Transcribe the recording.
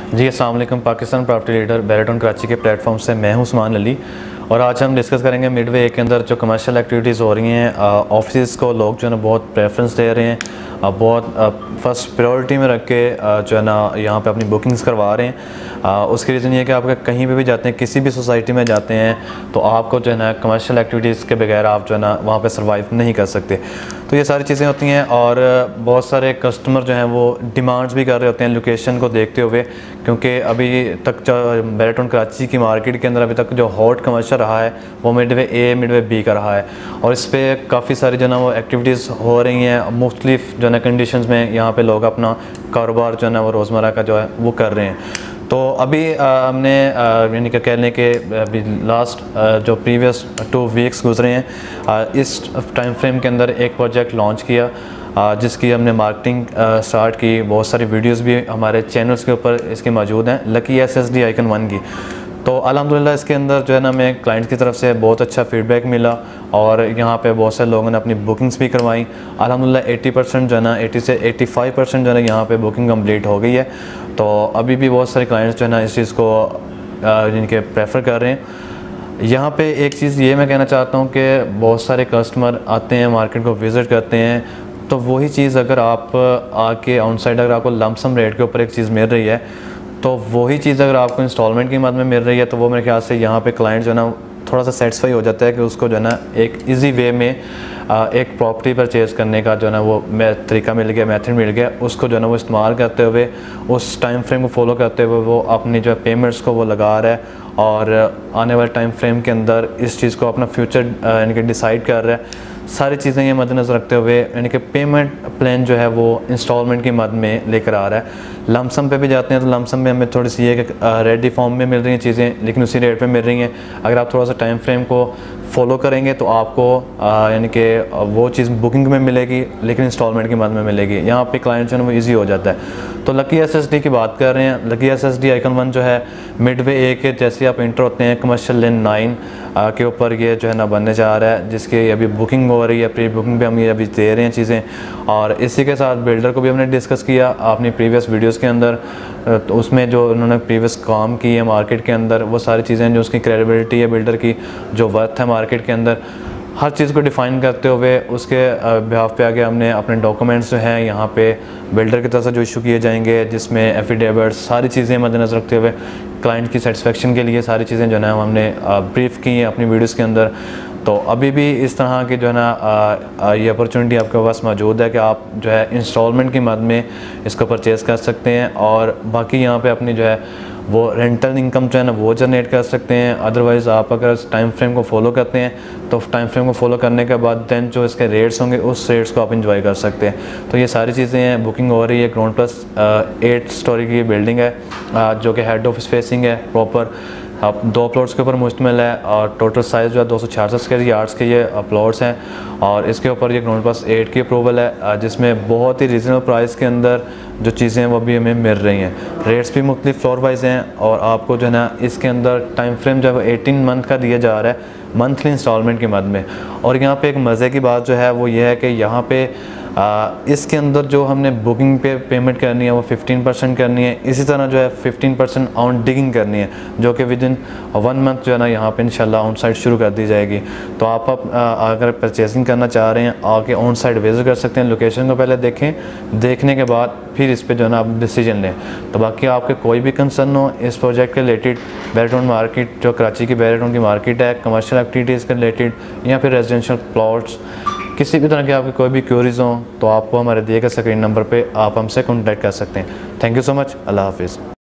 जी अस्सलाम वालेकुम। Pakistan property leader बैरिटन Karachi के प्लेटफॉर्म से मैं हूं उस्मान अली और आज हम डिस्कस करेंगे मिडवे ए के अंदर जो कमर्शियल एक्टिविटीज़ हो रही हैं। ऑफिस को लोग जो है ना बहुत प्रेफरेंस दे रहे हैं, बहुत फर्स्ट प्रायोरिटी में रख के जो है ना यहाँ पे अपनी बुकिंग्स करवा रहे हैं। उसकी रीज़न ये है कि आप कहीं पे भी जाते हैं, किसी भी सोसाइटी में जाते हैं तो आपको जो है ना कमर्शियल एक्टिविटीज़ के बगैर आप जो है ना वहाँ पे सर्वाइव नहीं कर सकते। तो ये सारी चीज़ें होती हैं और बहुत सारे कस्टमर जो हैं वो डिमांड्स भी कर रहे होते हैं लोकेशन को देखते हुए, क्योंकि अभी तक जो बैरिटन कराची की मार्केट के अंदर अभी तक जो हॉट कमर्शियल रहा है वो मिडवे ए मिडवे बी का रहा है और इस पर काफ़ी सारी जो है ना वो एक्टिविटीज़ हो रही हैं। मुख्तलिफ जो है ना कंडीशंस में यहाँ पे लोग अपना कारोबार जो है ना वो रोज़मर्रा का जो है वो कर रहे हैं। तो अभी हमने यानी कि कहने के अभी लास्ट जो प्रीवियस 2 वीक्स गुजरे हैं, इस टाइम फ्रेम के अंदर एक प्रोजेक्ट लॉन्च किया जिसकी हमने मार्केटिंग स्टार्ट की। बहुत सारी वीडियोस भी हमारे चैनल्स के ऊपर इसके मौजूद हैं, लकी SSD आइकन 1 की। तो अल्हम्दुलिल्लाह इसके अंदर जो है ना हमें क्लाइंट्स की तरफ से बहुत अच्छा फीडबैक मिला और यहाँ पे बहुत सारे लोगों ने अपनी बुकिंग्स भी करवाई। अल्हम्दुलिल्लाह 80% जो है ना 80 से 85% जो है ना यहाँ पे बुकिंग कंप्लीट हो गई है। तो अभी भी बहुत सारे क्लाइंट्स जो है ना इस चीज़ को जिनके प्रेफर कर रहे हैं। यहाँ पे एक चीज़ ये मैं कहना चाहता हूँ कि बहुत सारे कस्टमर आते हैं, मार्केट को विज़िट करते हैं, तो वही चीज़ अगर आप आके आउटसाइड अगर आपको लमसम रेट के ऊपर एक चीज़ मिल रही है तो वही चीज़ अगर आपको इंस्टॉलमेंट की मद में मिल रही है तो वो मेरे ख्याल से यहाँ पे क्लाइंट जो है ना थोड़ा सा सेटिस्फाई हो जाता है कि उसको जो है ना एक इजी वे में एक प्रॉपर्टी परचेज़ करने का जो है ना वो तरीका मिल गया, मेथड मिल गया। उसको जो है ना वो इस्तेमाल करते हुए, उस टाइम फ्रेम को फॉलो करते हुए वो अपनी जो है पेमेंट्स को वो लगा रहा है और आने वाले टाइम फ्रेम के अंदर इस चीज़ को अपना फ्यूचर यानी कि डिसाइड कर रहा है। सारी चीज़ें ये मद्देनज़र रखते हुए यानी कि पेमेंट प्लान जो है वो इंस्टॉलमेंट की मद में लेकर आ रहा है। लमसम पे भी जाते हैं तो लमसम में हमें थोड़ी सी ये कि रेडी फॉर्म में मिल रही हैं चीज़ें, लेकिन उसी रेट पे मिल रही हैं। अगर आप थोड़ा सा टाइम फ्रेम को फॉलो करेंगे तो आपको यानी कि वो चीज़ बुकिंग में मिलेगी लेकिन इंस्टॉलमेंट की मद में मिलेगी। यहाँ पे क्लाइंट जो है वो ईजी हो जाता है। तो लकी SSD की बात कर रहे हैं। लकी SSD आइकन 1 जो है मिडवे ए के जैसे आप इंटर होते हैं कमर्शियल लेन 9 के ऊपर ये जो है ना बनने जा रहा है, जिसकी अभी बुकिंग हो रही है। प्री बुकिंग पे हम ये अभी दे रहे हैं चीज़ें और इसी के साथ बिल्डर को भी हमने डिस्कस किया अपनी प्रीवियस वीडियोस के अंदर। तो उसमें जो उन्होंने प्रीवियस काम की है मार्केट के अंदर, वो सारी चीज़ें जो उसकी क्रेडिबिलिटी है बिल्डर की, जो वर्थ है मार्केट के अंदर, हर चीज़ को डिफ़ाइन करते हुए उसके बिहाफ पे आगे हमने अपने डॉक्यूमेंट्स जो हैं यहाँ पे बिल्डर की तरफ से जो इशू किए जाएंगे, जिसमें एफिडेविट सारी चीज़ें मद्देनज़र रखते हुए क्लाइंट की सेटिस्फेक्शन के लिए सारी चीज़ें जो है हमने ब्रीफ़ की हैं अपनी वीडियोस के अंदर। तो अभी भी इस तरह की जो है ना ये अपॉर्चुनिटी आपके पास मौजूद है कि आप जो है इंस्टॉलमेंट की मद में इसको परचेज़ कर सकते हैं और बाकी यहाँ पे अपनी जो है वो रेंटल इनकम जो है ना वो जनरेट कर सकते हैं। अदरवाइज़ आप अगर टाइम फ्रेम को फॉलो करते हैं तो टाइम फ्रेम को फॉलो करने के बाद दैन जो इसके रेट्स होंगे उस रेट्स को आप इंजॉय कर सकते हैं। तो ये सारी चीज़ें हैं। बुकिंग हो रही है। ग्राउंड प्लस 8 स्टोरी की बिल्डिंग है जो कि हेड ऑफिस फेसिंग है प्रॉपर। अब 2 प्लॉट्स के ऊपर मुश्तमिल है और टोटल साइज़ जो है 266 स्क्वायर यार्ड्स के ये प्लॉट्स हैं और इसके ऊपर ये ग्राउंड प्लस 8 की अप्रूवल है, जिसमें बहुत ही रीज़नेबल प्राइस के अंदर जो चीज़ें हैं वो भी हमें मिल रही हैं। रेट्स भी मुख्तलिफ फ्लोर वाइज हैं और आपको जो है ना इसके अंदर टाइम फ्रेम जो है 18 मंथ का दिया जा रहा है मंथली इंस्टॉलमेंट की मद में। और यहाँ पे एक मज़े की बात जो है वो ये है कि यहाँ पे इसके अंदर जो हमने बुकिंग पे पेमेंट करनी है वो 15% करनी है। इसी तरह जो है 15% ऑन डिगिंग करनी है, जो कि विदिन 1 मंथ जो है ना यहाँ पे इंशाल्लाह ऑन साइट शुरू कर दी जाएगी। तो आप अगर परचेजिंग करना चाह रहे हैं आके ऑन साइट विजिट कर सकते हैं। लोकेशन को पहले देखें, देखने के बाद फिर इस पर जो है ना आप डिसीजन लें। तो बाकी आपके कोई भी कंसर्न हो इस प्रोजेक्ट के रिलेटेड, बैरिटन मार्केट जो कराची की बैरिटन की मार्केट है, कमर्शियल एक्टिविटीज़ के रिलेटेड या फिर रेजिडेंशियल प्लॉट्स, किसी भी तरह की आपकी कोई भी क्वेरीज हों तो आपको हमारे दिए गए स्क्रीन नंबर पे आप हमसे कॉन्टैक्ट कर सकते हैं। Thank you so much. अल्लाह हाफिज़।